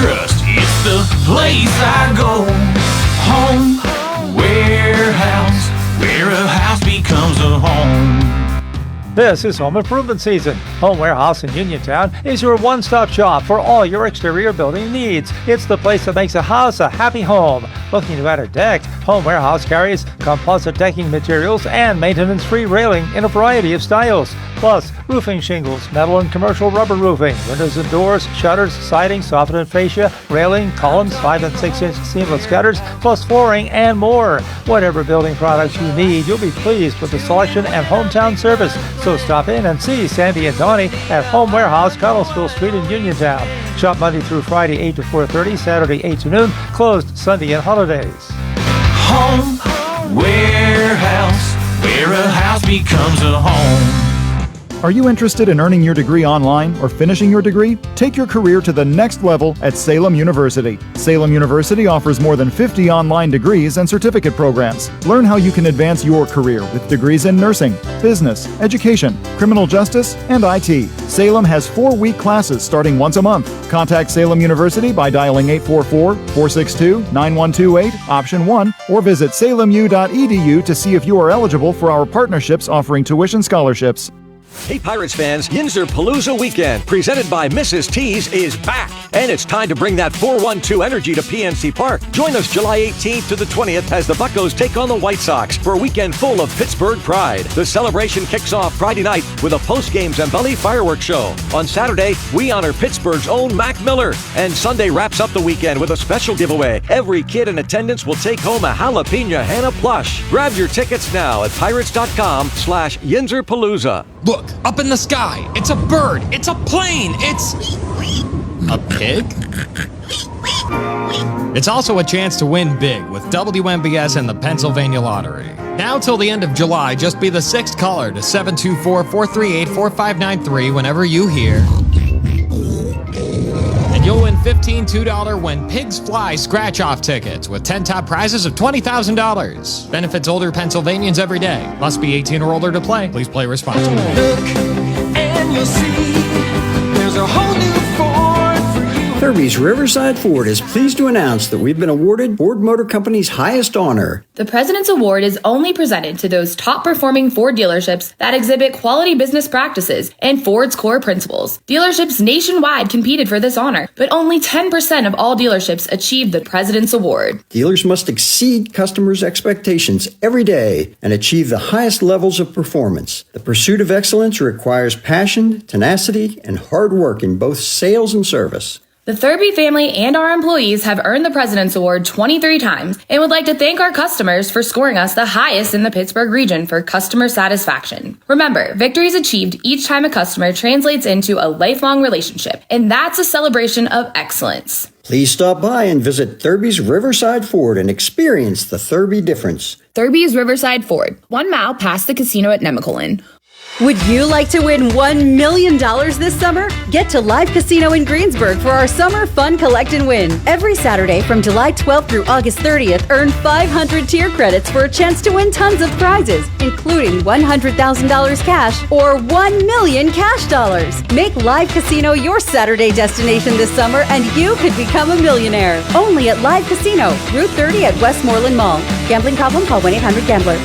trust. It's the place I go. Home Warehouse, where a house becomes a home. This is home improvement season. Home Warehouse in Uniontown is your one-stop shop for all your exterior building needs. It's the place that makes a house a happy home. Looking to add a deck? Home Warehouse carries composite decking materials and maintenance-free railing in a variety of styles. Plus, roofing shingles, metal and commercial rubber roofing, windows and doors, shutters, siding, soffit and fascia, railing, columns, 5 and 6-inch seamless gutters, plus flooring and more. Whatever building products you need, you'll be pleased with the selection and hometown service. So stop in and see Sandy and Donnie at Home Warehouse, Connellsville Street in Uniontown. Shop Monday through Friday 8 to 4:30, Saturday 8 to noon, closed Sunday and holidays. Home Warehouse, where a house becomes a home. Are you interested in earning your degree online or finishing your degree? Take your career to the next level at Salem University. Salem University offers more than 50 online degrees and certificate programs. Learn how you can advance your career with degrees in nursing, business, education, criminal justice, and IT. Salem has 4-week classes starting once a month. Contact Salem University by dialing 844-462-9128, option 1, or visit salemu.edu to see if you are eligible for our partnerships offering tuition scholarships. Hey Pirates fans, Yinzer Palooza Weekend, presented by Mrs. T's, is back. And it's time to bring that 412 energy to PNC Park. Join us July 18th to the 20th as the Buccos take on the White Sox for a weekend full of Pittsburgh pride. The celebration kicks off Friday night with a post-game Zambelli fireworks show. On Saturday, we honor Pittsburgh's own Mac Miller. And Sunday wraps up the weekend with a special giveaway. Every kid in attendance will take home a Jalapeno Hannah plush. Grab your tickets now at pirates.com/YinzerPalooza. Look, up in the sky. It's a bird. It's a plane. It's a pig? It's also a chance to win big with WMBS and the Pennsylvania Lottery. Now till the end of July, just be the 6th caller to 724-438-4593 whenever you hear. And you'll win 15 $2 When Pigs Fly scratch-off tickets with 10 top prizes of $20,000. Benefits older Pennsylvanians every day. Must be 18 or older to play. Please play responsibly. Look and you'll see there's a whole new Ford for you. Thurby's Riverside Ford is pleased to announce that we've been awarded Ford Motor Company's highest honor. The President's Award is only presented to those top-performing Ford dealerships that exhibit quality business practices and Ford's core principles. Dealerships nationwide competed for this honor, but only 10% of all dealerships achieved the President's Award. Dealers must exceed customers' expectations every day and achieve the highest levels of performance. The pursuit of excellence requires passion, tenacity, and hard work in both sales and service. The Thurby family and our employees have earned the President's Award 23 times and would like to thank our customers for scoring us the highest in the Pittsburgh region for customer satisfaction. Remember, victories achieved each time a customer translates into a lifelong relationship, and that's a celebration of excellence. Please stop by and visit Thurby's Riverside Ford and experience the Thurby difference. Thurby's Riverside Ford, 1 mile past the casino at Nemacolin. Would you like to win $1 million this summer? Get to Live Casino in Greensburg for our Summer Fun Collect and Win. Every Saturday from July 12th through August 30th, earn 500 tier credits for a chance to win tons of prizes, including $100,000 cash or $1 million cash dollars. Make Live Casino your Saturday destination this summer and you could become a millionaire. Only at Live Casino, Route 30 at Westmoreland Mall. Gambling problem? Call 1-800-GAMBLER.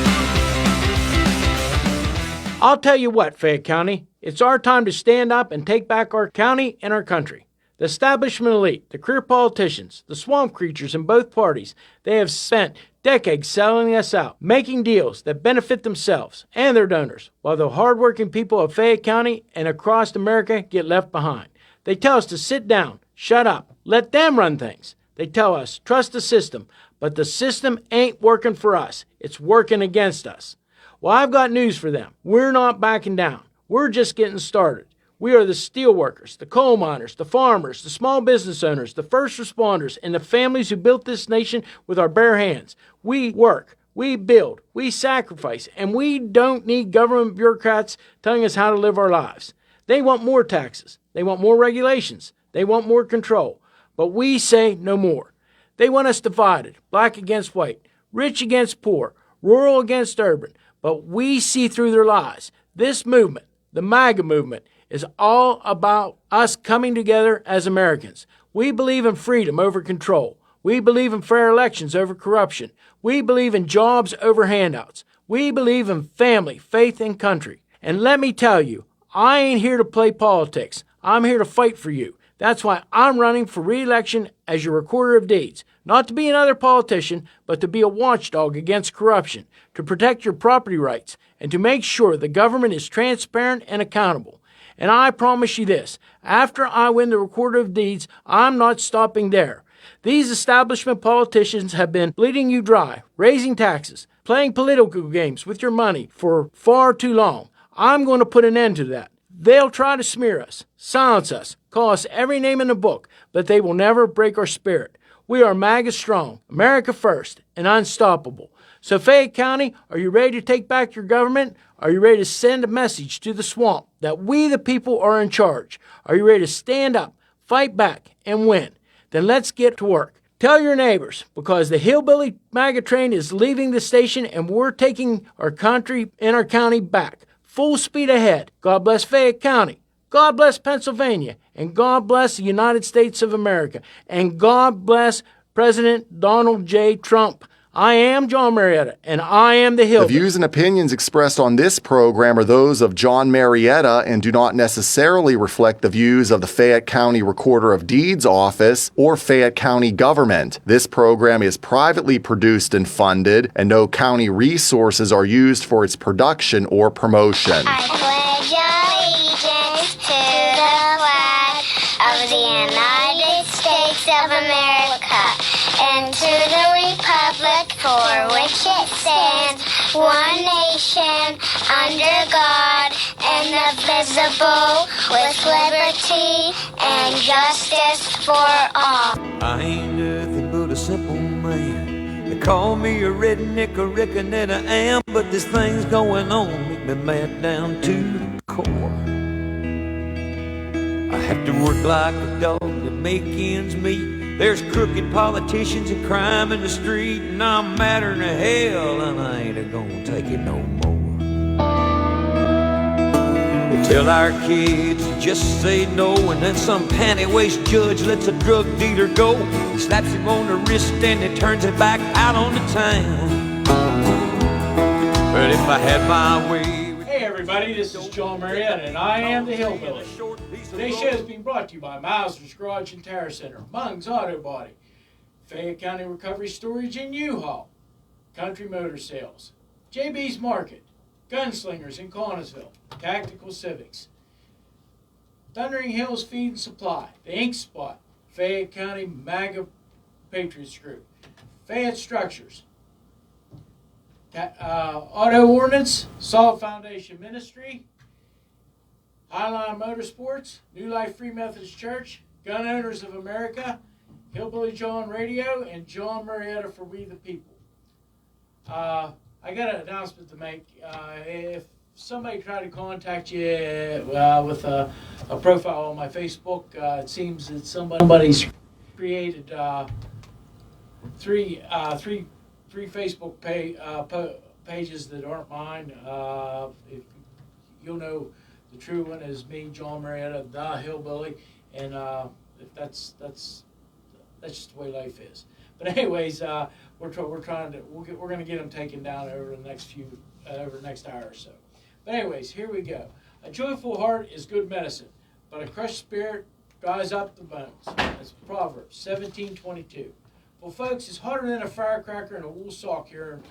I'll tell you what, Fayette County, it's our time to stand up and take back our county and our country. The establishment elite, the career politicians, the swamp creatures in both parties, they have spent decades selling us out, making deals that benefit themselves and their donors, while the hardworking people of Fayette County and across America get left behind. They tell us to sit down, shut up, let them run things. They tell us, trust the system, but the system ain't working for us. It's working against us. Well, I've got news for them. We're not backing down. We're just getting started. We are the steel workers, the coal miners, the farmers, the small business owners, the first responders, and the families who built this nation with our bare hands. We work, we build, we sacrifice, and we don't need government bureaucrats telling us how to live our lives. They want more taxes. They want more regulations. They want more control. But we say no more. They want us divided, black against white, rich against poor, rural against urban. But we see through their lies. This movement, the MAGA movement, is all about us coming together as Americans. We believe in freedom over control. We believe in fair elections over corruption. We believe in jobs over handouts. We believe in family, faith, and country. And let me tell you, I ain't here to play politics. I'm here to fight for you. That's why I'm running for re-election as your recorder of deeds. Not to be another politician, but to be a watchdog against corruption, to protect your property rights, and to make sure the government is transparent and accountable. And I promise you this, after I win the recorder of deeds, I'm not stopping there. These establishment politicians have been bleeding you dry, raising taxes, playing political games with your money for far too long. I'm going to put an end to that. They'll try to smear us, silence us, call us every name in the book, but they will never break our spirit. We are MAGA strong, America first, and unstoppable. So Fayette County, are you ready to take back your government? Are you ready to send a message to the swamp that we the people are in charge? Are you ready to stand up, fight back, and win? Then let's get to work. Tell your neighbors, because the Hillbilly MAGA train is leaving the station and we're taking our country and our county back. Full speed ahead. God bless Fayette County. God bless Pennsylvania. And God bless the United States of America. And God bless President Donald J. Trump. I am John Marietta, and I am the Hillbilly. The views and opinions expressed on this program are those of John Marietta and do not necessarily reflect the views of the Fayette County Recorder of Deeds Office or Fayette County government. This program is privately produced and funded, and no county resources are used for its production or promotion. I pledge allegiance to the flag of the United States of America and to the republic for which it stands, one nation, under God, indivisible, with liberty and justice for all. I ain't nothing but a simple man. They call me a redneck, I reckon that I am, but this thing's going on, make me mad down to the core. I have to work like a dog to make ends meet. There's crooked politicians and crime in the street, and I'm madder than hell, and I ain't gonna take it no more. They tell our kids to just say no, and then some panty-waist judge lets a drug dealer go. He slaps him on the wrist and he turns it back out on the town. But if I had my way... Hey everybody, this is John Marietta, and I am the Hillbilly. Today's show is being brought to you by Mauser's Garage and Tire Center, Mung's Auto Body, Fayette County Recovery Storage and U-Haul, Country Motor Sales, JB's Market, Gunslingers in Connellsville, Tactical Civics, Thundering Hills Feed and Supply, The Ink Spot, Fayette County MAGA Patriots Group, Fayette Structures, Auto Ordnance, Solid Foundation Ministry, Highline Motorsports, New Life Free Methodist Church, Gun Owners of America, Hillbilly Jon Radio, and John Marietta for We the People. I got an announcement to make. If somebody tried to contact you with a profile on my Facebook, it seems that somebody's created three Facebook pages that aren't mine. If you'll know. The true one is me, John Marietta, the Hillbilly, and if that's just the way life is. But anyways, we're going to get them taken down over the next hour or so. But anyways, here we go. A joyful heart is good medicine, but a crushed spirit dries up the bones. That's Proverbs 17:22. Well, folks, it's hotter than a firecracker and a wool sock here in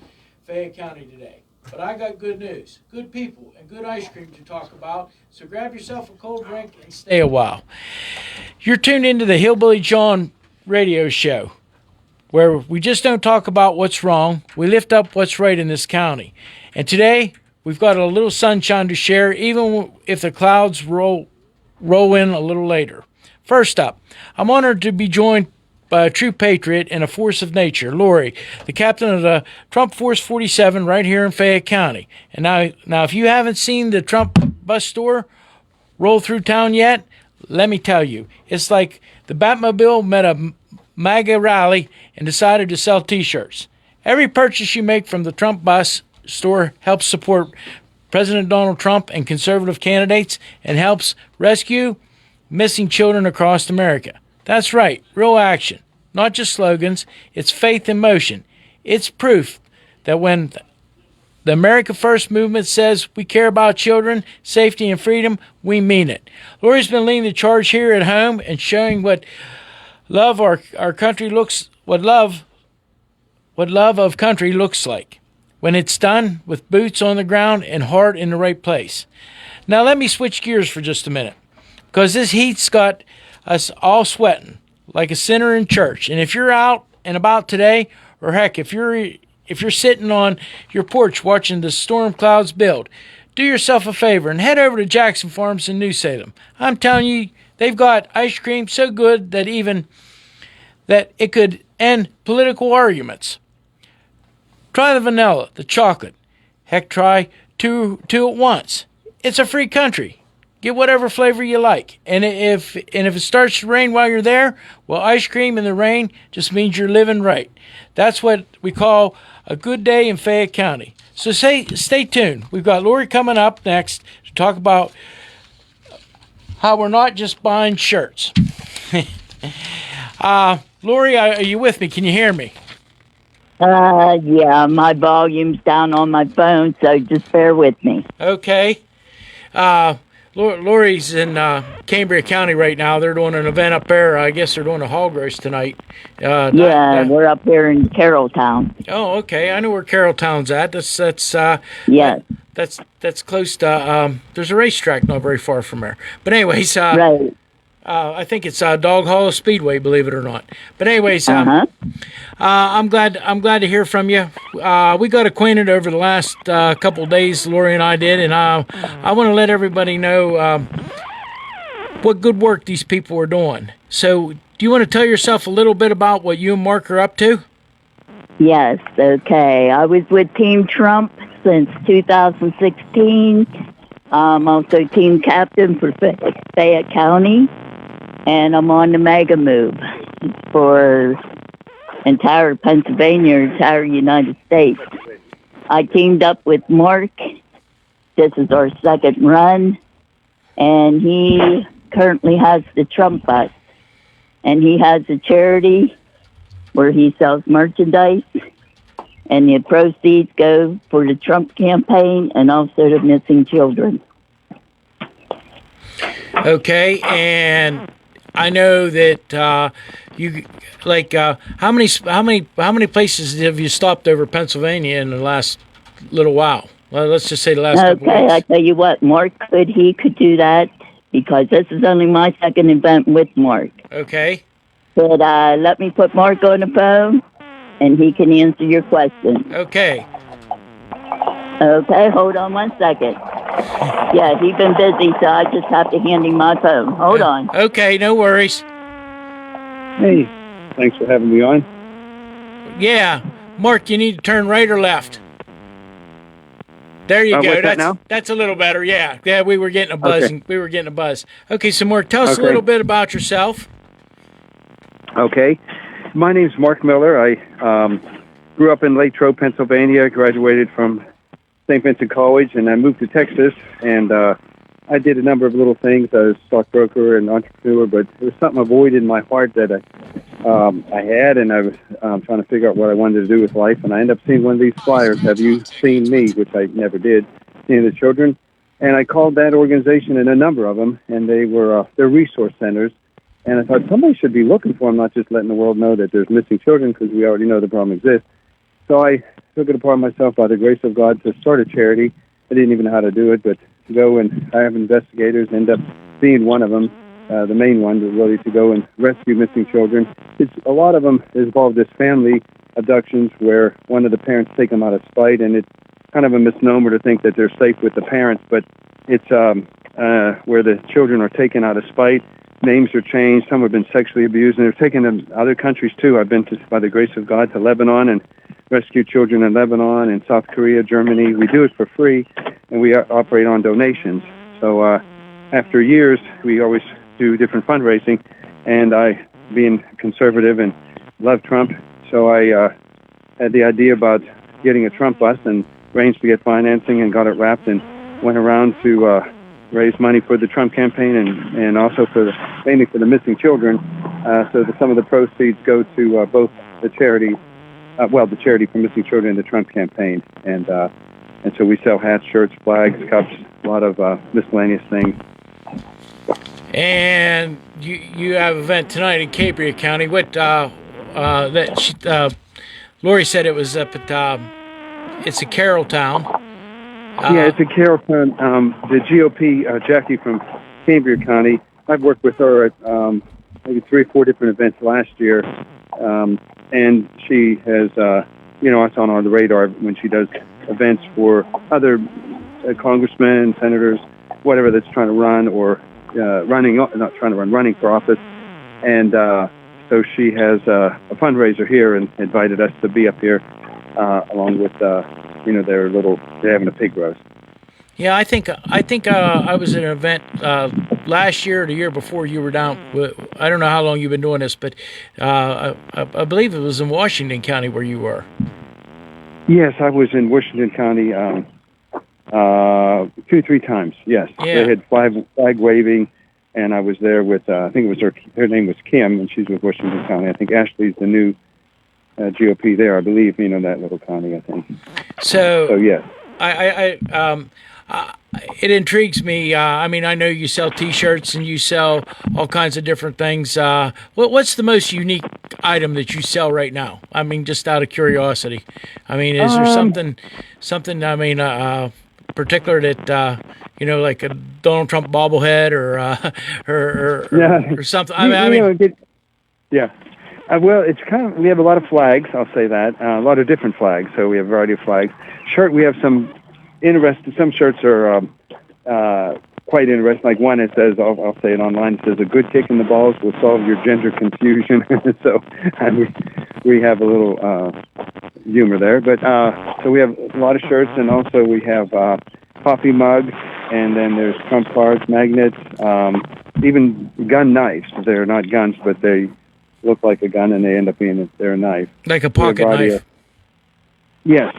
Fayette County today. But I got good news, good people, and good ice cream to talk about, so grab yourself a cold drink and stay a while. You're tuned into the Hillbilly Jon radio show, where we just don't talk about what's wrong, we lift up what's right in this county. And today, we've got a little sunshine to share, even if the clouds roll in a little later. First up, I'm honored to be joined by a true patriot and a force of nature, Lori, the captain of the Trump Force 47 right here in Fayette County. And now, if you haven't seen the Trump bus store roll through town yet, let me tell you, it's like the Batmobile met a MAGA rally and decided to sell T-shirts. Every purchase you make from the Trump bus store helps support President Donald Trump and conservative candidates and helps rescue missing children across America. That's right, real action. Not just slogans, it's faith in motion. It's proof that when the America First movement says we care about children, safety, and freedom, we mean it. Lori's been leading the charge here at home and showing what love our country looks, what love of country looks like when it's done with boots on the ground and heart in the right place. Now let me switch gears for just a minute, because this heat's got us all sweating like a sinner in church. And if you're out and about today, or heck, if you're sitting on your porch watching the storm clouds build, do yourself a favor and head over to Jackson Farms in New Salem. I'm telling you, they've got ice cream so good that it could end political arguments. Try the vanilla, the chocolate. Heck, try two at once. It's a free country. Get whatever flavor you like. And if it starts to rain while you're there, well, ice cream in the rain just means you're living right. That's what we call a good day in Fayette County. So stay tuned. We've got Lori coming up next to talk about how we're not just buying shirts. Lori, are you with me? Can you hear me? Yeah, my volume's down on my phone, so just bear with me. Okay. Lori's in Cambria County right now. They're doing an event up there. I guess they're doing a hog roast tonight. We're up here in Carrolltown. Oh, okay. I know where Carrolltown's at. Yes. That's close to. There's a racetrack not very far from there. But anyways, right. I think it's Dog Hollow Speedway, believe it or not. But anyways, I'm glad to hear from you. We got acquainted over the last couple of days, Lori and I did, and I want to let everybody know what good work these people are doing. So, do you want to tell yourself a little bit about what you and Mark are up to? Yes, okay. I was with Team Trump since 2016. I'm also team captain for Fayette County. And I'm on the mega move for entire Pennsylvania, entire United States. I teamed up with Mark. This is our second run. And he currently has the Trump bus. And he has a charity where he sells merchandise. And the proceeds go for the Trump campaign and also the missing children. Okay, and I know that you how many places have you stopped over Pennsylvania in the last little while? Well, let's just say the last couple weeks. Okay, I tell you what, Mark could do that because this is only my second event with Mark. Okay. But let me put Mark on the phone, and he can answer your question. Okay. Okay, hold on one second. Yeah, he's been busy, so I just have to hand him my phone. Hold on. Okay, no worries. Hey, thanks for having me on. Yeah, Mark, you need to turn right or left. There you go. That's a little better. Yeah. We were getting a buzz. Okay. We were getting a buzz. Okay, so Mark, tell us a little bit about yourself. Okay, my name's Mark Miller. I grew up in Latrobe, Pennsylvania. Graduated from St. Vincent College, and I moved to Texas, and I did a number of little things. I was a stockbroker and entrepreneur, but there was something void in my heart that I had, and I was trying to figure out what I wanted to do with life, and I ended up seeing one of these flyers, Have You Seen Me?, which I never did, seeing the children, and I called that organization and a number of them, and they're resource centers, and I thought somebody should be looking for them, not just letting the world know that there's missing children, because we already know the problem exists. So I took it upon myself, by the grace of God, to start a charity. I didn't even know how to do it, but to go and I have investigators, end up being one of them, the main one, really to go and rescue missing children. A lot of them involve this family abductions where one of the parents take them out of spite, and it's kind of a misnomer to think that they're safe with the parents, but it's where the children are taken out of spite. Names are changed. Some have been sexually abused, and they're taken to other countries, too. I've been, by the grace of God, to Lebanon and rescued children in Lebanon and South Korea, Germany. We do it for free, and we operate on donations. So after years, we always do different fundraising, and I, being conservative and love Trump, so I had the idea about getting a Trump bus and arranged to get financing and got it wrapped and went around to raise money for the Trump campaign and also mainly for the missing children. some of the proceeds go to both the charity, the charity for missing children in the Trump campaign, and so we sell hats, shirts, flags, cups, a lot of miscellaneous things. And you have an event tonight in Cambria County. What Lori said it was up at it's a Carroll Town. Yeah, it's a Carroll Town. The GOP Jackie from Cambria County. I've worked with her at maybe 3 or 4 different events last year, and she has it's on the radar when she does events for other congressmen, senators, whatever that's trying to run or running for office. And so she has a fundraiser here and invited us to be up here along with, they're having a pig roast. Yeah, I think I was at an event last year or the year before you were down. I don't know how long you've been doing this, but I believe it was in Washington County where you were. Yes, I was in Washington County 2-3 times. Yes, yeah. They had flag waving, and I was there with I think it was her name was Kim, and she's with Washington County. I think Ashley's the new GOP there. I believe that little county. I think. So yeah. It intrigues me. I know you sell T-shirts and you sell all kinds of different things. What's the most unique item that you sell right now? Just out of curiosity. Is there something? Particular that like a Donald Trump bobblehead or something? Yeah. Well, it's we have a lot of flags. I'll say that a lot of different flags. So we have a variety of flags. We have some interesting. Some shirts are quite interesting. Like one, it says, I'll say it online. It says, "A good kick in the balls will solve your gender confusion." So we have a little humor there. But so we have a lot of shirts, and also we have coffee mugs, and then there's trump cards, magnets, even gun knives. They're not guns, but they look like a gun, and they end up being a knife. Like a pocket knife. Yes,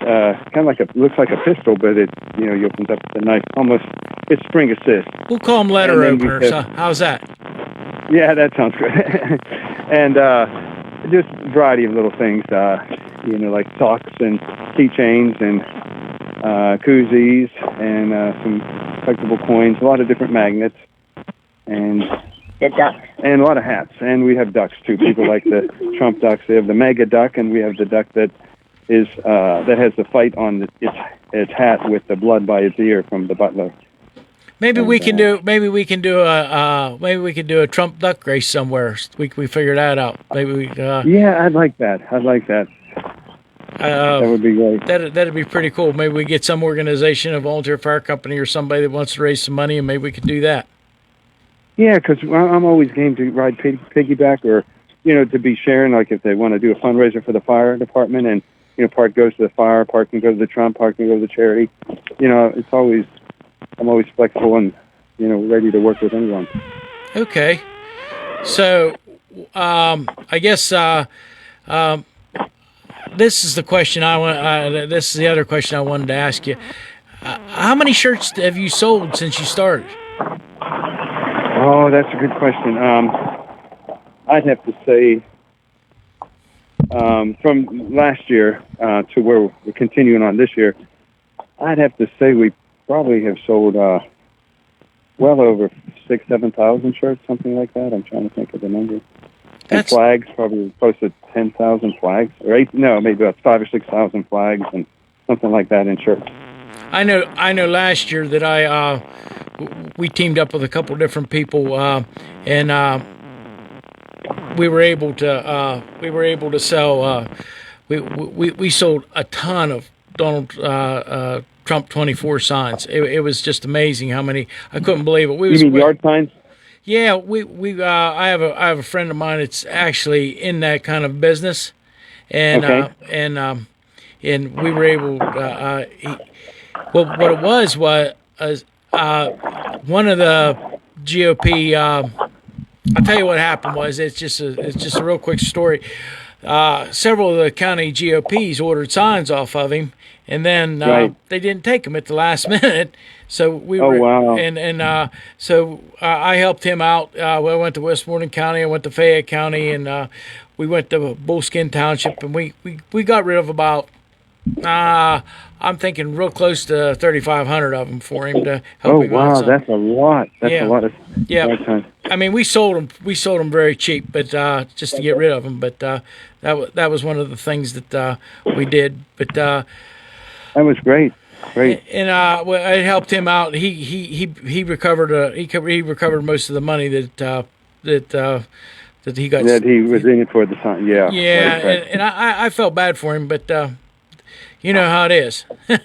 looks like a pistol, but it he opens up the knife. Almost, it's spring assist. We'll call them letter openers. How's that? Yeah, that sounds good. And just a variety of little things, like socks and keychains and koozies and some collectible coins, a lot of different magnets, and the ducks. And a lot of hats. And we have ducks too. People like the Trump ducks. They have the mega duck, and we have the duck that is that has the fight on its hat with the blood by its ear from the butler. Maybe we can do a Trump duck race somewhere. We figure that out. Maybe we. Yeah, I'd like that. That would be great. That'd be pretty cool. Maybe we get some organization, a volunteer fire company, or somebody that wants to raise some money, and maybe we could do that. Yeah, because I'm always game to ride piggyback, or to be sharing. Like if they want to do a fundraiser for the fire department, and part goes to the fire, part can go to the Trump, part can go to the charity. I'm always flexible and ready to work with anyone. Okay, so I guess this is the question I want. This is the other question I wanted to ask you. How many shirts have you sold since you started? Oh, that's a good question. I'd have to say from last year to where we're continuing on this year, I'd have to say we probably have sold well over 6,000-7,000 shirts, something like that. I'm trying to think of the number. And flags, probably close to 10,000 flags, or maybe about 5,000 or 6,000 flags, and something like that in shirts. I know. Last year that we teamed up with a couple different people, and we were able to sell. We sold a ton of Donald Trump 24 signs. It was just amazing how many. I couldn't believe it. You mean yard signs? Yeah, I have a friend of mine that's actually in that kind of business, and okay. And we were able. What it was one of the GOP I'll tell you what happened was it's just a real quick story. Several of the county GOPs ordered signs off of him, and then they didn't take them at the last minute. So I helped him out. I went to Westmoreland County, I went to Fayette County, and we went to Bullskin Township, and we got rid of about I'm thinking real close to 3,500 of them for him to help him out. Oh wow, that's a lot. That's a lot of time. I mean, we sold them very cheap, but just to get rid of them. But that was one of the things that we did. But that was great. And I helped him out. He recovered. He recovered most of the money that he got. That he was in it for the time. Yeah. Yeah, and I felt bad for him, but you know how it is. But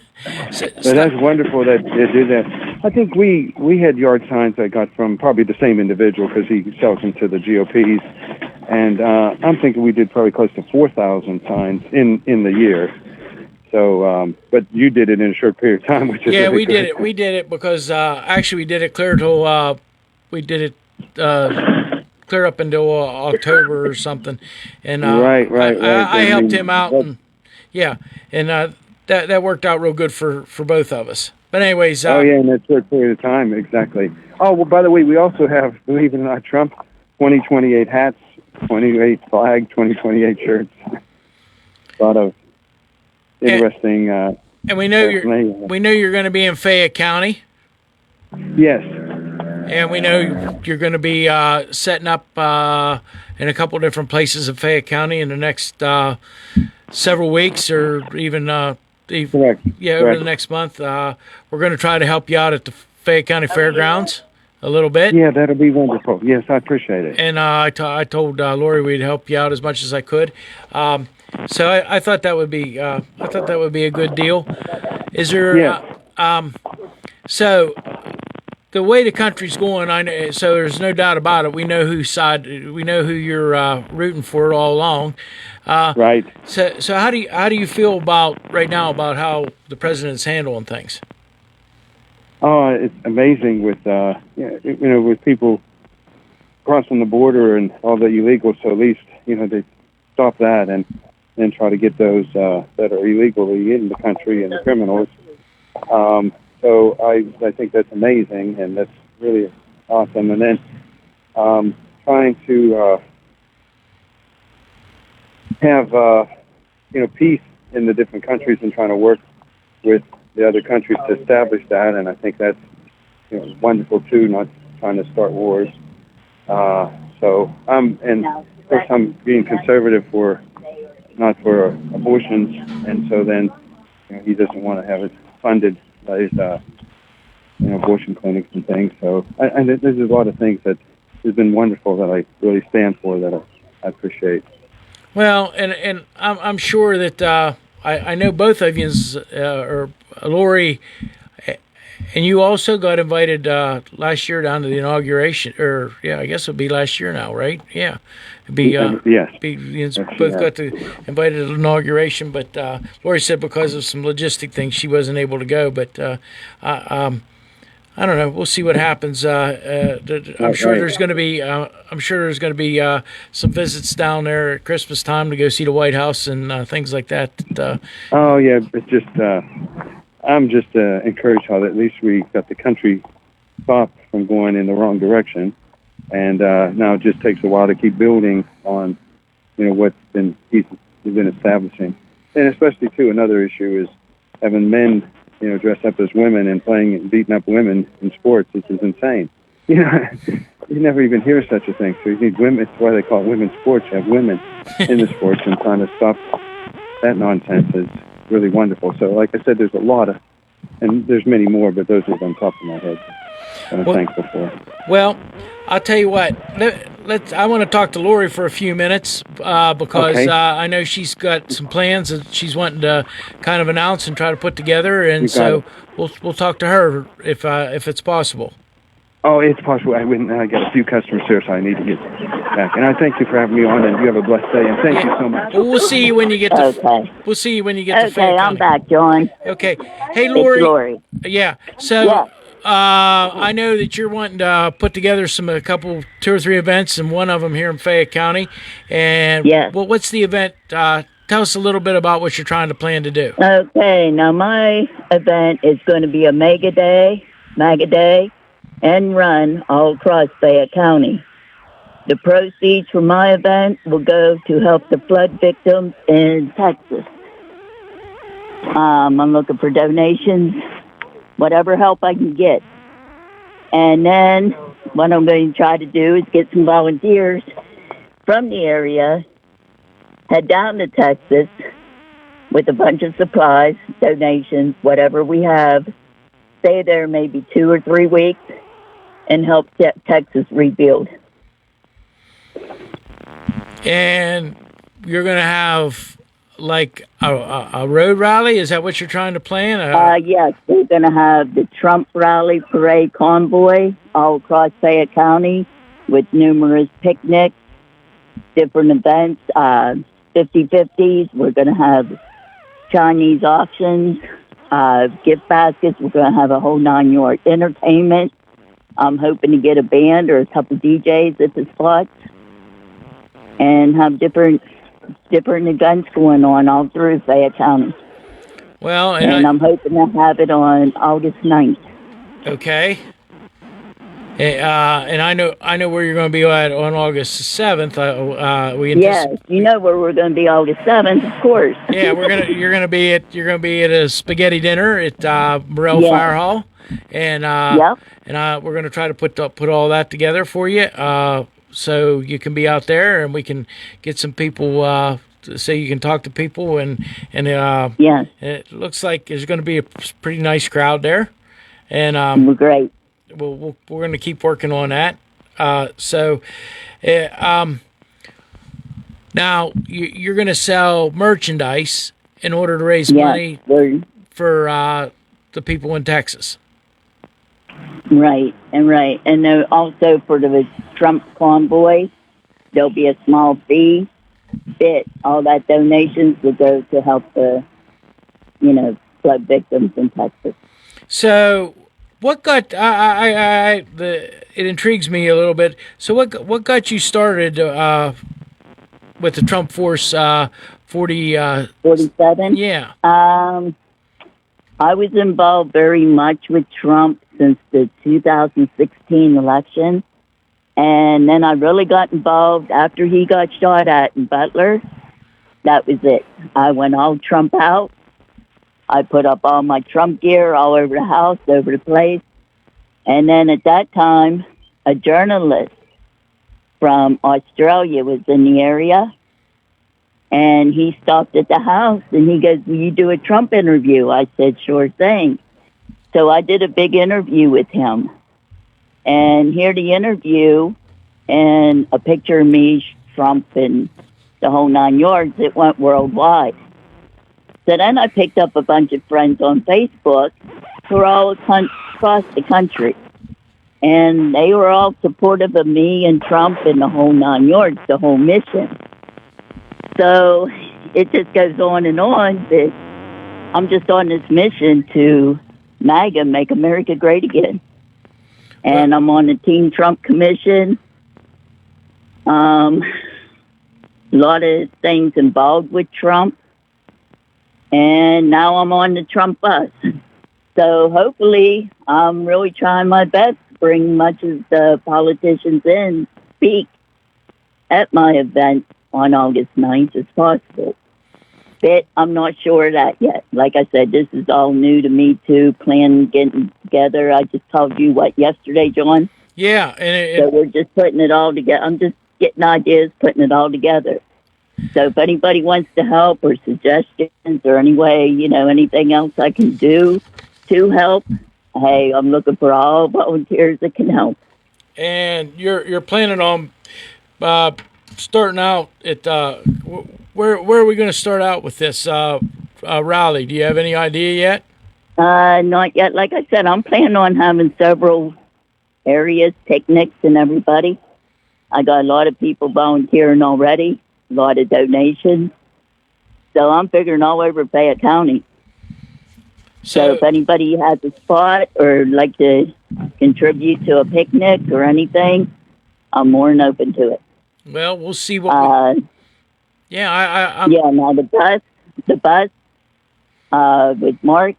that's wonderful that they did that. I think we had yard signs I got from probably the same individual because he sells them to the GOPs, and I'm thinking we did probably close to 4,000 signs in the year. So, but you did it in a short period of time, which is we did it. We did it because actually we did it clear till clear up until October or something, and I helped him out, and that worked out real good for both of us. But anyways, in that short period of time, exactly. Oh well, by the way, we also have, believe it or not, Trump 2028 hats, 28 flag, 2028 shirts. A lot of interesting. And we know you're going to be in Fayette County. Yes. And we know you're going to be setting up in a couple different places in Fayette County in the next several weeks, or even Correct. Over the next month. We're going to try to help you out at the Fayette County Fairgrounds a little bit. Yeah, that'll be wonderful. Yes, I appreciate it. And I told Lori we'd help you out as much as I could. So I thought that would be a good deal. Is there? So the way the country's going, I know. So there's no doubt about it. We know who you're rooting for all along. Right. So how do you feel about right now about how the president's handling things? Oh, it's amazing with with people crossing the border and all the illegals. So at least they stop that and then try to get those that are illegally in the country and the criminals. So I think that's amazing, and that's really awesome. And then trying to have peace in the different countries and trying to work with the other countries to establish that. And I think that's wonderful too. Not trying to start wars. So of course I'm being conservative not for abortions, and so then he doesn't want to have it funded by his abortion clinics and things. So and there's a lot of things that has been wonderful that I really stand for, that I appreciate. Well, and I'm sure that I know both of you, or Lori, and you also got invited last year down to the inauguration, or I guess it'll be last year now, right? Yeah, it'd be yes. Both got invited to the inauguration, but Lori said because of some logistic things she wasn't able to go. But I don't know. We'll see what happens. I'm sure there's going to be some visits down there at Christmas time to go see the White House and things like that. It's just I'm just encouraged how at least we got the country stopped from going in the wrong direction, and now it just takes a while to keep building on what's been he's been establishing, and especially too another issue is having men dress up as women and playing and beating up women in sports. This is insane. You never even hear such a thing. So you need women. That's why they call it women's sports. You have women in the sports, and trying to stop that nonsense is really wonderful. So like I said, there's a lot of, and there's many more, but those are on top of my head that I'm thankful for. Well, I'll tell you what. I want to talk to Lori for a few minutes because I know she's got some plans that she's wanting to kind of announce and try to put together, and so we'll talk to her if it's possible. Oh, it's possible. I got a few customers here, so I need to get back. And I thank you for having me on, and you have a blessed day. And thank you so much. Well, we'll see you when you get to. We'll see you when you get to. Okay, I'm back, John. Okay. Hey, Lori. It's Lori. Yeah. So I know that you're wanting to put together a couple, 2 or 3 events, and one of them here in Fayette County. And Yes. well, what's the event? Tell us a little bit about what you're trying to plan to do. Okay, now my event is going to be a mega day, and run all across Fayette County. The proceeds from my event will go to help the flood victims in Texas. I'm looking for donations, whatever help I can get. And then what I'm going to try to do is get some volunteers from the area, head down to Texas with a bunch of supplies, donations, whatever we have, stay there maybe 2 or 3 weeks, and help Texas rebuild. And you're going to have like a road rally? Is that what you're trying to plan? Yes, we're going to have the Trump rally parade convoy all across Fayette County with numerous picnics, different events, 50-50s. We're going to have Chinese auctions, gift baskets. We're going to have a whole 9-yard entertainment. I'm hoping to get a band or a couple DJs at the spots and have different events going on all through Fayette County. Well, and I'm hoping to have it on August 9th. Okay. And I know where you're going to be at on August 7th. Yes, you know where we're going to be August 7th, of course. Yeah, you're going to be at a spaghetti dinner at Morrell Fire Hall, and we're going to try to put all that together for you, so you can be out there and we can get some people. So you can talk to people and it looks like there's going to be a pretty nice crowd there, and great. We're going to keep working on that. Now you're going to sell merchandise in order to raise money for the people in Texas. Right. And also for the Trump convoy, there'll be a small fee. All that donations will go to help the, flood victims in Texas. So, what got it intrigues me a little bit. So, what got you started with the Trump Force 47? Yeah. I was involved very much with Trump since the 2016 election. And then I really got involved after he got shot at in Butler. That was it. I went all Trump out. I put up all my Trump gear all over the house, over the place. And then at that time, a journalist from Australia was in the area. And he stopped at the house and he goes, "Will you do a Trump interview?" I said, "Sure thing." So I did a big interview with him. And here the interview and a picture of me, Trump, and the whole 9 yards. It went worldwide. So then I picked up a bunch of friends on Facebook who were all across the country. And they were all supportive of me and Trump and the whole 9 yards, the whole mission. So it just goes on and on that I'm just on this mission to MAGA, make America great again. And I'm on the Team Trump Commission. A lot of things involved with Trump. And now I'm on the Trump bus. So hopefully I'm really trying my best to bring much of the politicians in, speak at my event on August 9th as possible. But I'm not sure of that yet. Like I said, this is all new to me too, planning, getting together. I just told you, yesterday, John? Yeah. So we're just putting it all together. I'm just getting ideas, putting it all together. So if anybody wants to help or suggestions or any way, anything else I can do to help, hey, I'm looking for all volunteers that can help. And you're planning on starting out at where are we going to start out with this rally? Do you have any idea yet? Not yet. Like I said, I'm planning on having several areas, picnics, and everybody. I got a lot of people volunteering already, a lot of donations. So I'm figuring all over Fayette County. So if anybody has a spot or like to contribute to a picnic or anything, I'm more than open to it. Well, we'll see what. I'm Now the bus with Mark,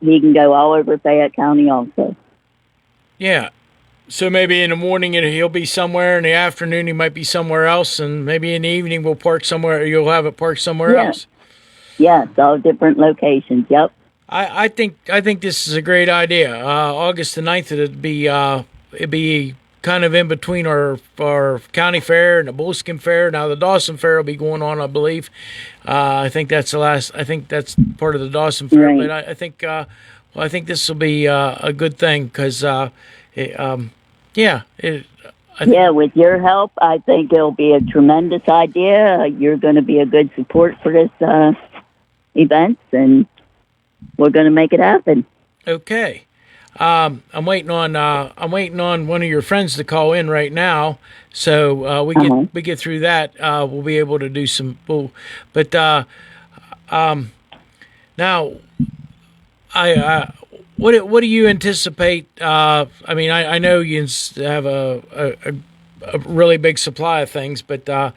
he can go all over Fayette County also. Yeah. So maybe in the morning he'll be somewhere, in the afternoon he might be somewhere else, and maybe in the evening we'll park somewhere. You'll have it parked somewhere else. Yes, all different locations. Yep. I think this is a great idea. August the 9th, it'd be kind of in between our county fair and the Bullskin Fair. Now the Dawson Fair will be going on, I believe. I think that's part of the Dawson Fair. Right. But I think this will be a good thing because, with your help, I think it'll be a tremendous idea. You're going to be a good support for this event, and we're going to make it happen. Okay. I'm waiting on one of your friends to call in right now, so we get through that. We'll be able to do some. Now, what do you anticipate? I mean, I know you have a really big supply of things, but I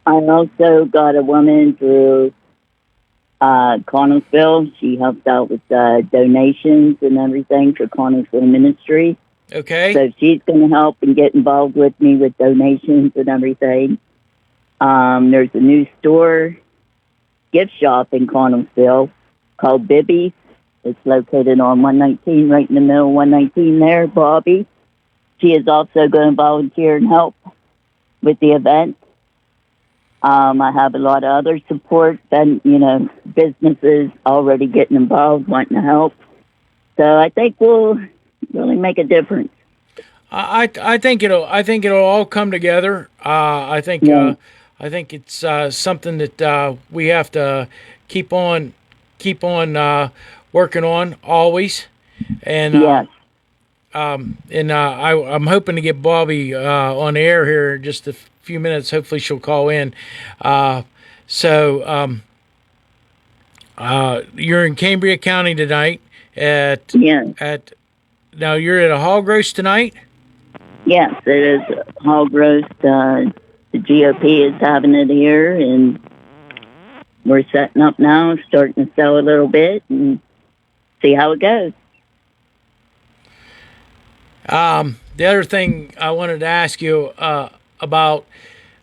also got a woman through Connellsville. She helps out with donations and everything for Connellsville Ministry. Okay. So she's going to help and get involved with me with donations and everything. There's a new store, gift shop in Connellsville called Bibby's. It's located on 119, right in the middle of 119 there, Bobby. She is also going to volunteer and help with the event. I have a lot of other support and, businesses already getting involved, wanting to help. So I think we'll really make a difference. I think it'll all come together. I think it's something that we have to keep on working on always. And I'm hoping to get Bobby on the air here in just a few minutes. Hopefully she'll call in. You're in Cambria County tonight now you're at a hog roast tonight? Yes, it is a hog roast. The GOP is having it here, and we're setting up now, starting to sell a little bit and see how it goes. The other thing I wanted to ask you about,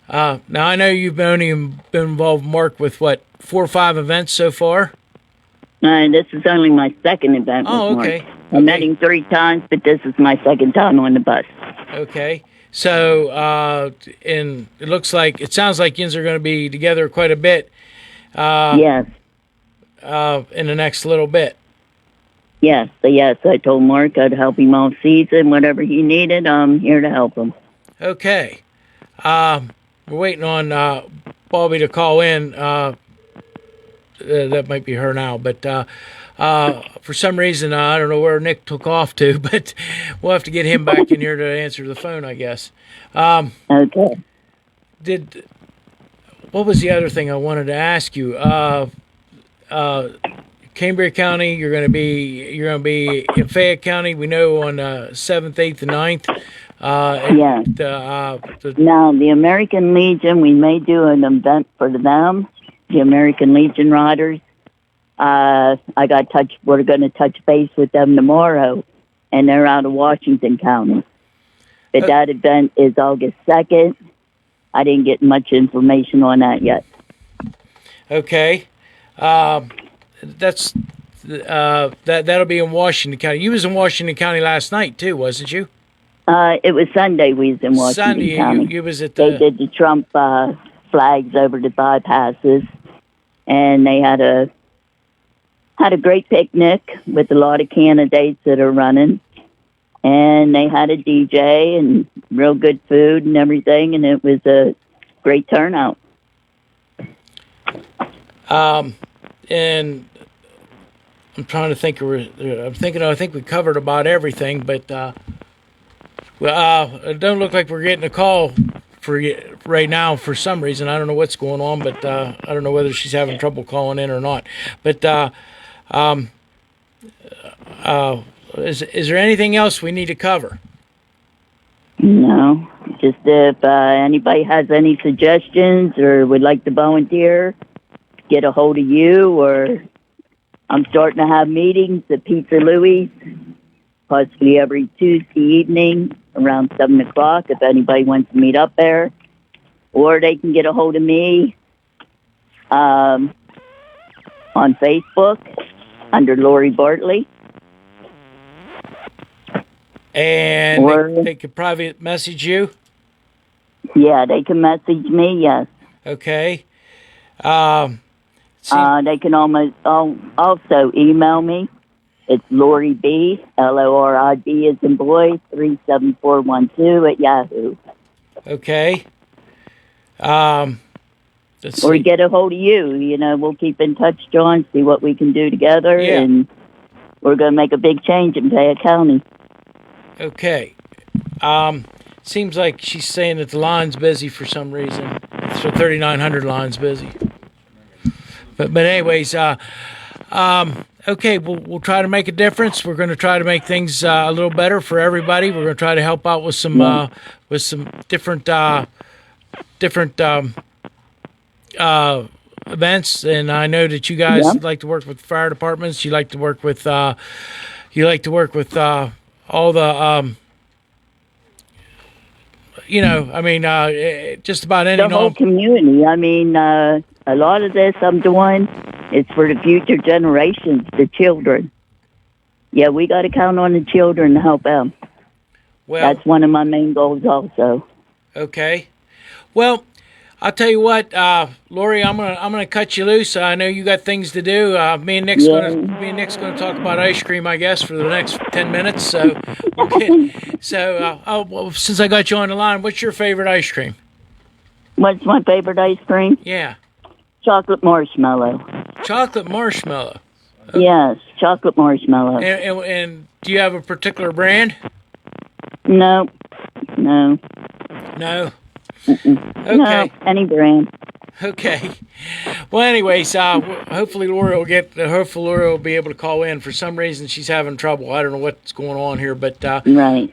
now I know you've only been involved, Mark, with 4 or 5 events so far? This is only my second event with Mark. Okay. I met him 3 times, but this is my second time on the bus. Okay. So, and it sounds like yins are going to be together quite a bit. Yes. In the next little bit. Yes. I told Mark I'd help him all season, whatever he needed. I'm here to help him. Okay. We're waiting on Bobby to call in. That might be her now, but for some reason, I don't know where Nick took off to, but we'll have to get him back in here to answer the phone, I guess. Okay. What was the other thing I wanted to ask you? Cambria County, you're going to be in Fayette County. We know on 7th, 8th, and 9th. Now, the American Legion, we may do an event for them. The American Legion riders. We're going to touch base with them tomorrow, and they're out of Washington County. But that event is August 2nd. I didn't get much information on that yet. Okay. That'll be in Washington County. You was in Washington County last night too, wasn't you? It was Sunday we was in Washington County. You was at They did the Trump flags over the bypasses, and they had a great picnic with a lot of candidates that are running, and they had a DJ and real good food and everything, and it was a great turnout. And I'm trying to think. I think we covered about everything, but it don't look like we're getting a call for right now for some reason. I don't know what's going on, but I don't know whether she's having trouble calling in or not. But is there anything else we need to cover? No, just if anybody has any suggestions or would like to volunteer, get a hold of you. Or I'm starting to have meetings at Pizza Louie's, possibly every Tuesday evening around 7 o'clock if anybody wants to meet up there. Or they can get a hold of me on Facebook under Lori Bartley. And they could private message you? Yeah, they can message me, yes. Okay. They can also email me. It's Lori B, Lorib as in boy, 37412 @ Yahoo. Okay. Or get a hold of you. You know, we'll keep in touch, John, see what we can do together. Yeah. And we're going to make a big change in Fayette County. Okay. Seems like she's saying that the line's busy for some reason. So 3900 line's busy. But anyways, okay, we'll try to make a difference. We're going to try to make things a little better for everybody. We're going to try to help out with some different events. And I know that you guys like to work with fire departments. You like to work with all the just about any the whole community. I mean, a lot of this I'm doing is for the future generations, the children. Yeah, we got to count on the children to help them. Well, that's one of my main goals also. Okay. Well, I'll tell you what, Lori, I'm gonna cut you loose. I know you got things to do. Me and Nick's gonna talk about ice cream, I guess, for the next 10 minutes. So, since I got you on the line, what's your favorite ice cream? What's my favorite ice cream? Yeah. Chocolate marshmallow. Chocolate marshmallow. Yes, chocolate marshmallow. And do you have a particular brand? No. No. Okay. No, any brand. Okay. Well, anyways, hopefully Lori will be able to call in. For some reason, she's having trouble. I don't know what's going on here, but right.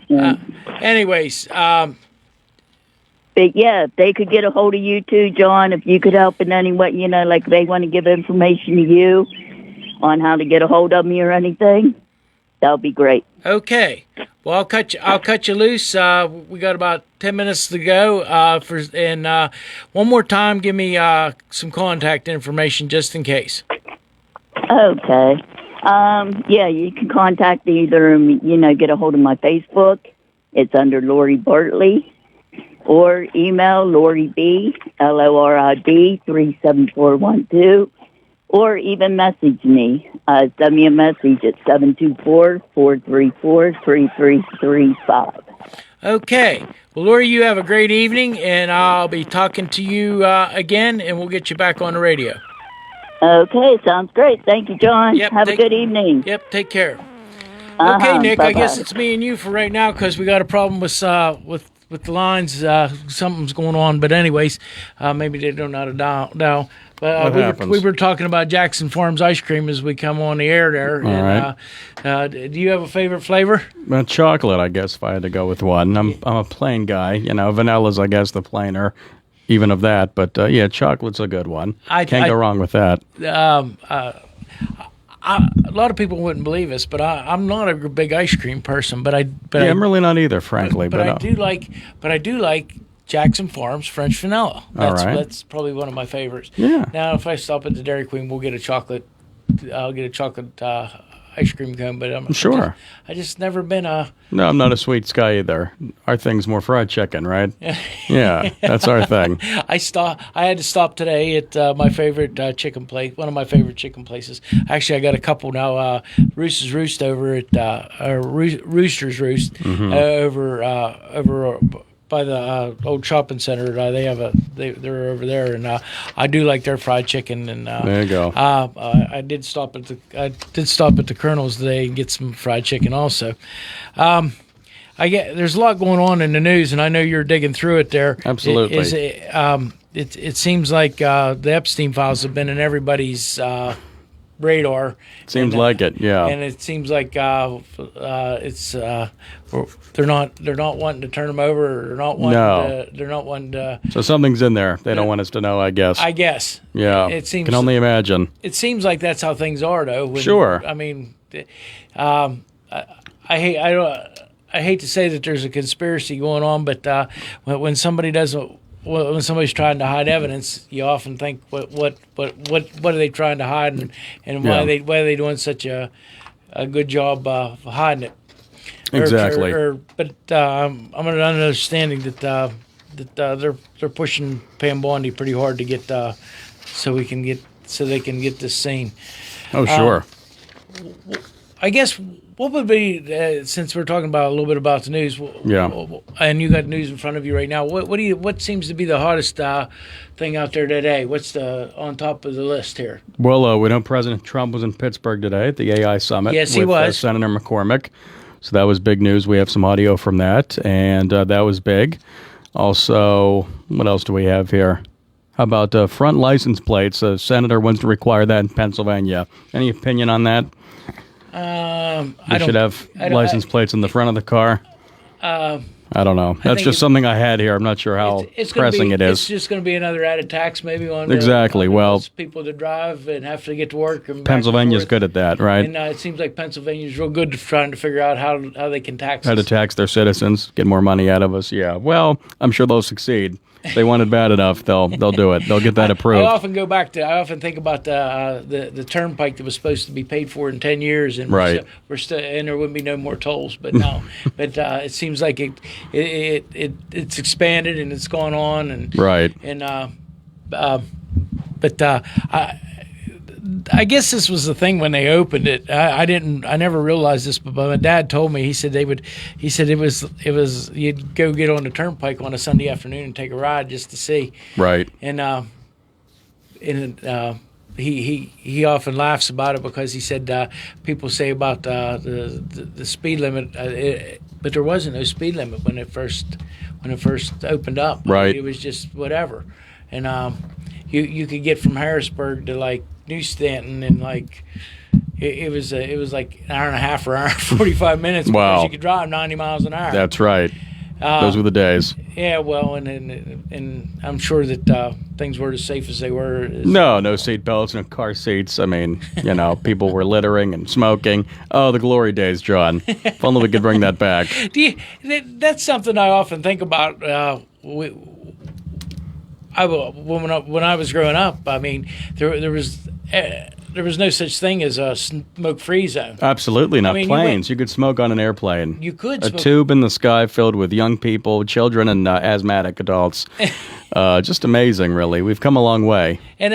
Anyways, but yeah, if they could get a hold of you too, John, if you could help in any way, like they want to give information to you on how to get a hold of me or anything, that would be great. Okay. Well, I'll cut you loose. We got about 10 minutes to go. One more time, give me some contact information just in case. Okay. Yeah, you can contact either, get a hold of my Facebook. It's under Lori Bartley. Or email Lori B, Lorib, 37412. Or even message me. Send me a message at 724-434-3335. Okay. Well, Lori, you have a great evening, and I'll be talking to you again, and we'll get you back on the radio. Okay, sounds great. Thank you, John. Yep, have a good evening. Yep, take care. Okay, Nick, bye-bye. I guess it's me and you for right now because we got a problem with the lines. Something's going on, but anyways, maybe they don't know how to dial. But we were talking about Jackson Farms ice cream as we come on the air there. All right. Do you have a favorite flavor? Chocolate, I guess, if I had to go with one. I'm a plain guy. Vanilla's, I guess, the plainer, even of that. But yeah, chocolate's a good one. Can't go wrong with that. A lot of people wouldn't believe us, but I'm not a big ice cream person. I'm really not either, frankly. But I do like Jackson Farms French vanilla. That's probably one of my favorites. Yeah. Now, if I stop at the Dairy Queen, I'll get a chocolate ice cream cone. But I'm sure. I just never been a. No, I'm not a sweet guy either. Our thing's more fried chicken, right? Yeah, that's our thing. I had to stop today at my favorite chicken place. One of my favorite chicken places. Actually, I got a couple now. Rooster's Roost over at Rooster's Roost over by the old shopping center. They're over there, and I do like their fried chicken. And there you go. I did stop at the Colonel's today and get some fried chicken also. there's a lot going on in the news, and I know you're digging through it there. Absolutely. It seems like the Epstein files have been in everybody's radar. Seems like it, yeah. And it seems like it's they're not wanting to turn them over. Or they're not wanting to. So something's in there. They don't want us to know, I guess. I guess. Yeah. It seems. Can only imagine. It seems like that's how things are, though. Sure. I mean, I hate to say that there's a conspiracy going on, but when somebody doesn't. When somebody's trying to hide evidence, you often think, what are they trying to hide, and why are they doing such a good job of hiding it? Exactly. But I'm under understanding that they're pushing Pam Bondi pretty hard to get so they can get this scene. Oh, sure. I guess what would be since we're talking about a little bit about the news, and you got news in front of you right now. What seems to be the hottest thing out there today? What's on top of the list here? Well, we know President Trump was in Pittsburgh today at the AI summit. Yes, he with, was. Senator McCormick. So that was big news. We have some audio from that, and that was big. Also, what else do we have here? How about front license plates? A senator wants to require that in Pennsylvania. Any opinion on that? We should have license plates in the front of the car. I don't know. That's just something I had here. I'm not sure how pressing it is. It's just going to be another added tax, maybe on those people to drive and have to get to work. And Pennsylvania's good at that, right? And it seems like Pennsylvania's real good at trying to figure out how they can tax how to tax their citizens, get more money out of us. Yeah. Well, I'm sure they'll succeed. If they want it bad enough, they'll do it. They'll get that approved. I often think about the turnpike that was supposed to be paid for in 10 years, and we're still, and there wouldn't be no more tolls. But no, it seems like it's expanded and it's gone on, and I guess this was the thing when they opened it. I never realized this, but my dad told me. He said it was you'd go get on the turnpike on a Sunday afternoon and take a ride just to see. Right. And he often laughs about it because he said people say about the speed limit, but there wasn't no speed limit when it first opened up. Right. I mean, it was just whatever, and you could get from Harrisburg to like New Stanton in like it was like an hour and a half or an hour and 45 minutes. Wow. Because you could drive 90 miles an hour. That's right. Those were the days. Yeah, well, and I'm sure that things were as safe as they were. No seat belts, no car seats. I mean, people were littering and smoking. Oh, the glory days, John. If only we could bring that back. That's something I often think about. When I was growing up, I mean, there was no such thing as a smoke-free zone. Absolutely not. Planes. You could smoke on an airplane. You could. A tube in the sky filled with young people, children, and asthmatic adults. Just amazing, really. We've come a long way. And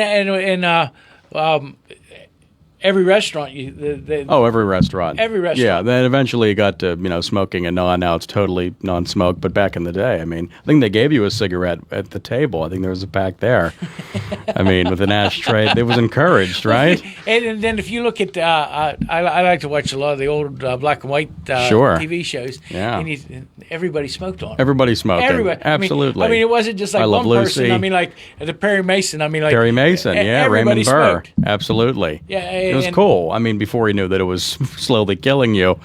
every restaurant, every restaurant. Every restaurant. Yeah, then eventually it got to, smoking and now it's totally non-smoke. But back in the day, I mean, I think they gave you a cigarette at the table. I think there was a pack there. I mean, with an ashtray. It was encouraged, right? And then if you look at, I like to watch a lot of the old black and white TV shows. Yeah. And everybody smoked on it. Everybody smoked. Everybody. Absolutely. I mean, it wasn't just like one person. I mean, like the Perry Mason. I mean, like Perry Mason, yeah, Raymond Burr. Smoked. Absolutely. Yeah. It was cool. I mean, before he knew that it was slowly killing you.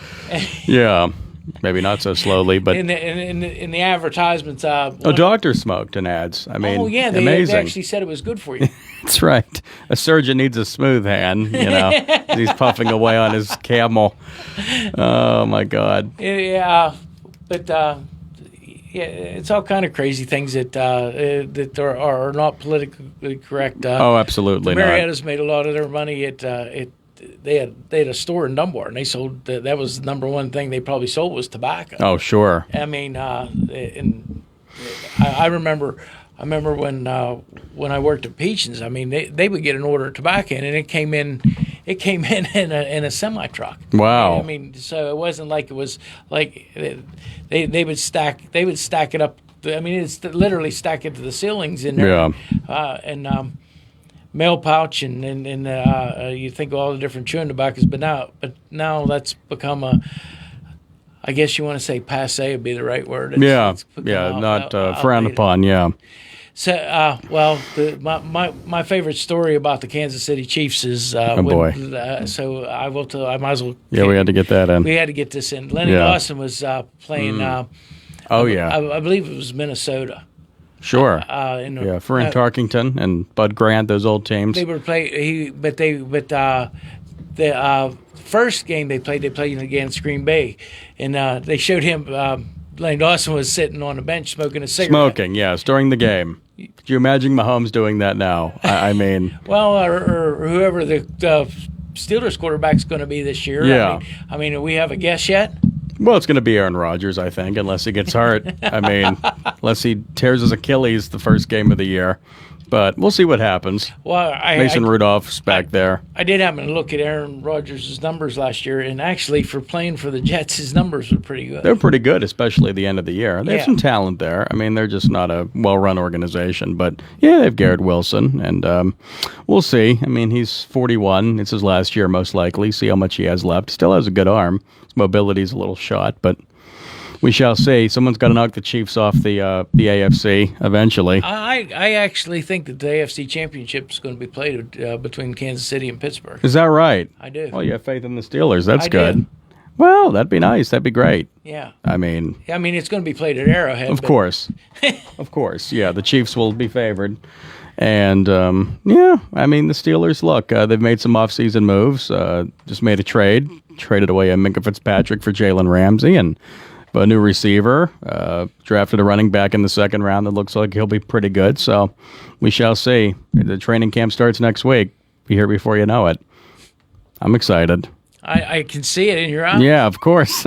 Yeah. Maybe not so slowly, but in the advertisements, doctors smoked in ads. I mean, they amazing. actually said it was good for you. That's right. A surgeon needs a smooth hand. He's puffing away on his camel. Oh my God. Yeah, but it's all kind of crazy things that are not politically correct. Absolutely not. Marietta's made a lot of their money they had a store in Dunbar, and they sold that was the number one thing they probably sold was tobacco. Oh, sure. I mean, and I remember when I worked at Peachins. I mean, they would get an order of tobacco, and it came in in a semi truck. Wow. I mean, so it wasn't like it was like they would stack it up. I mean, it's literally stack it to the ceilings in there. Yeah. And mail pouch and you think of all the different chewing tobaccos, but now that's become I guess you want to say passe would be the right word. Not frowned upon. Yeah. So, my favorite story about the Kansas City Chiefs is so I will tell. I might as well. Yeah, we had to get that in. We had to get this in. Lenny Dawson was playing. I believe it was Minnesota. Sure. Ferent Tarkington and Bud Grant, those old teams. They were the first game they played against Green Bay, and they showed him. Lenny Dawson was sitting on a bench smoking a cigarette. Smoking, yes, during the game. Could you imagine Mahomes doing that now? I mean, well, or whoever the Steelers quarterback's going to be this year. Yeah. I mean, do we have a guess yet? Well, it's going to be Aaron Rodgers, I think, unless he gets hurt. I mean, unless he tears his Achilles the first game of the year. But we'll see what happens. Well, Mason Rudolph's back there. I did happen to look at Aaron Rodgers' numbers last year, and actually for playing for the Jets, his numbers were pretty good. They're pretty good, especially at the end of the year. They have some talent there. I mean, they're just not a well-run organization. But, yeah, they have Garrett Wilson, and we'll see. I mean, he's 41. It's his last year, most likely. See how much he has left. Still has a good arm. His mobility's a little shot, but we shall see. Someone's got to knock the Chiefs off the AFC eventually. I actually think that the AFC Championship is going to be played between Kansas City and Pittsburgh. Is that right? I do. Well, you have faith in the Steelers. That's I good. do. Well, that'd be nice. That'd be great. Yeah. I mean, it's going to be played at Arrowhead. Of course. Of course. Yeah, the Chiefs will be favored. And, the Steelers, look, they've made some offseason moves. Just made a trade. Traded away Minka Fitzpatrick for Jalen Ramsey and a new receiver, drafted a running back in the second round that looks like he'll be pretty good. So we shall see. The training camp starts next week. Be here before you know it. I'm excited. I can see it in your eyes. Yeah, of course.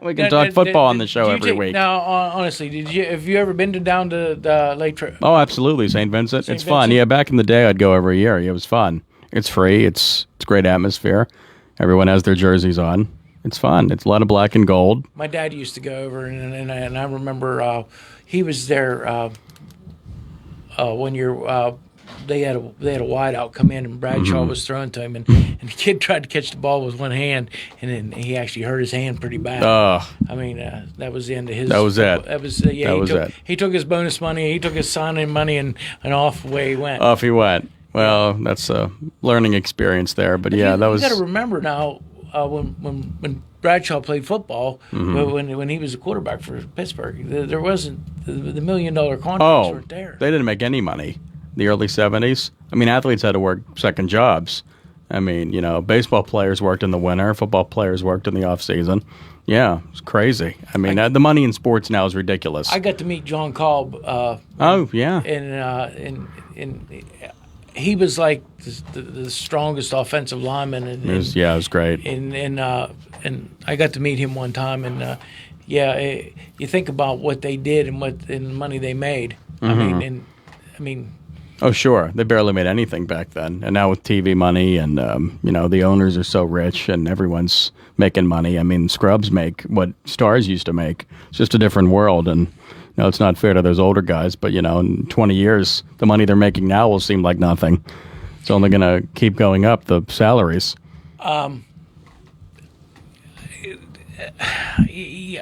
We can talk football on the show every week. Now, honestly, have you ever been down to the Lake Trip? Oh, absolutely. St. Vincent. It's fun. Yeah, back in the day, I'd go every year. It was fun. It's free. It's great atmosphere. Everyone has their jerseys on. It's fun. It's a lot of black and gold. My dad used to go over, and I remember he was there one year. They had a wideout come in, and Bradshaw was throwing to him, and the kid tried to catch the ball with one hand, and then he actually hurt his hand pretty bad. I mean, that was the end of his. That was it. That was it. He took his bonus money, he took his signing money, and off away he went. Off he went. Well, that's a learning experience there, but yeah, that was. You got to remember now. When Bradshaw played football, when he was a quarterback for Pittsburgh, there wasn't the $1 million contracts weren't there. They didn't make any money. The early 70s. I mean, athletes had to work second jobs. I mean, baseball players worked in the winter, football players worked in the off season. Yeah, it's crazy. I mean, the money in sports now is ridiculous. I got to meet John Cobb. And he was like the strongest offensive lineman. It was great. And I got to meet him one time, and you think about what they did and the money they made. I mean. Oh, sure. They barely made anything back then. And now with TV money and, the owners are so rich and everyone's making money. I mean, scrubs make what stars used to make. It's just a different world. And, it's not fair to those older guys. But, in 20 years, the money they're making now will seem like nothing. It's only going to keep going up, the salaries. I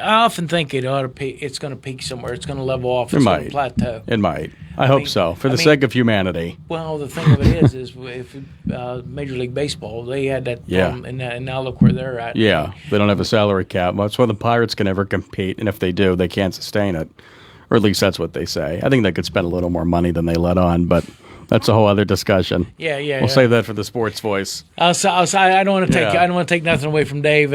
often think it's going to peak somewhere. It's going to level off. It's going to plateau. It might. I hope so, for the sake of humanity. Well, the thing of it is if Major League Baseball, they had that problem, and now look where they're at. Yeah, they don't have a salary cap. Well, that's why the Pirates can never compete, and if they do, they can't sustain it. Or at least that's what they say. I think they could spend a little more money than they let on, but that's a whole other discussion. We'll save that for the Sports Voice. I don't want to take nothing away from Dave.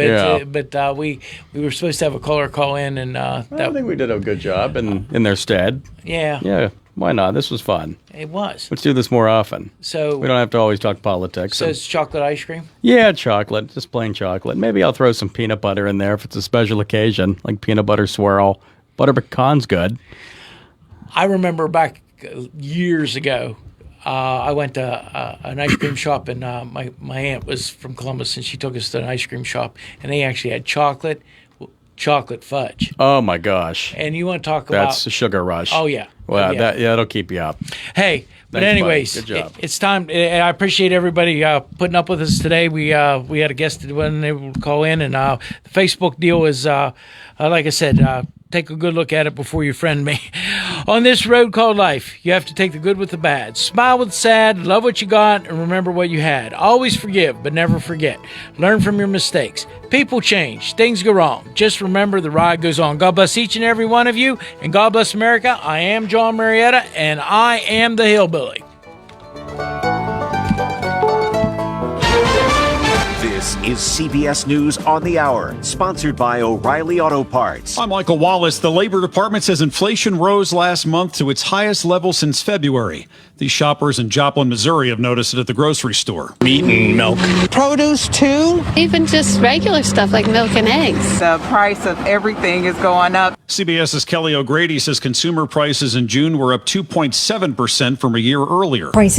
But we were supposed to have a caller call in, and I think we did a good job in their stead. Yeah. Why not? This was fun. It was. Let's do this more often. So we don't have to always talk politics. So it's chocolate ice cream? Yeah, chocolate. Just plain chocolate. Maybe I'll throw some peanut butter in there if it's a special occasion, like peanut butter swirl. Butter pecan's good. I remember back years ago, I went to an ice cream shop, and my aunt was from Columbus, and she took us to an ice cream shop, and they actually had chocolate chocolate fudge. Oh my gosh! And you want to talk about that's a sugar rush. Oh yeah. Well, that'll keep you up. Hey, but Thanks, anyways, buddy. Good job. It's time. I appreciate everybody putting up with us today. We had a guest that wasn't able to call in, and the Facebook deal is, like I said, take a good look at it before you friend me. On this road called life, you have to take the good with the bad. Smile with the sad, love what you got, and remember what you had. Always forgive, but never forget. Learn from your mistakes. People change. Things go wrong. Just remember the ride goes on. God bless each and every one of you, and God bless America. I am John Marietta, and I am the Hillbilly. This is CBS News on the Hour, sponsored by O'Reilly Auto Parts. I'm Michael Wallace. The Labor Department says inflation rose last month to its highest level since February. These shoppers in Joplin, Missouri have noticed it at the grocery store. Meat and milk. Produce, too. Even just regular stuff like milk and eggs. The price of everything is going up. CBS's Kelly O'Grady says consumer prices in June were up 2.7% from a year earlier. Prices